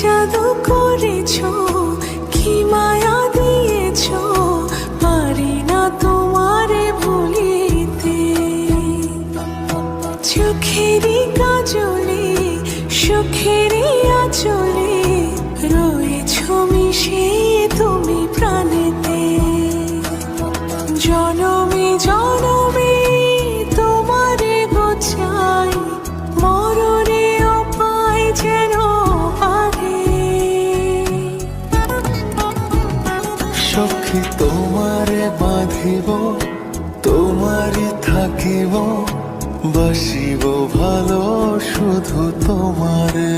জাদু করেছো, কি মায়া দিয়েছো, পারি না তোমারে ভুলিতে। চোখেরই কাজলে সুখেরই আঁচলে রয়েছো মিশে তুমি প্রাণেতে। জনমে জনমে তোমারে গোছাই, মরণেও পাই যেন আগে। সখী তোমারে বাঁধিব, তোমারই থাকিব, বাসিব ভালো শুধু তোমারে।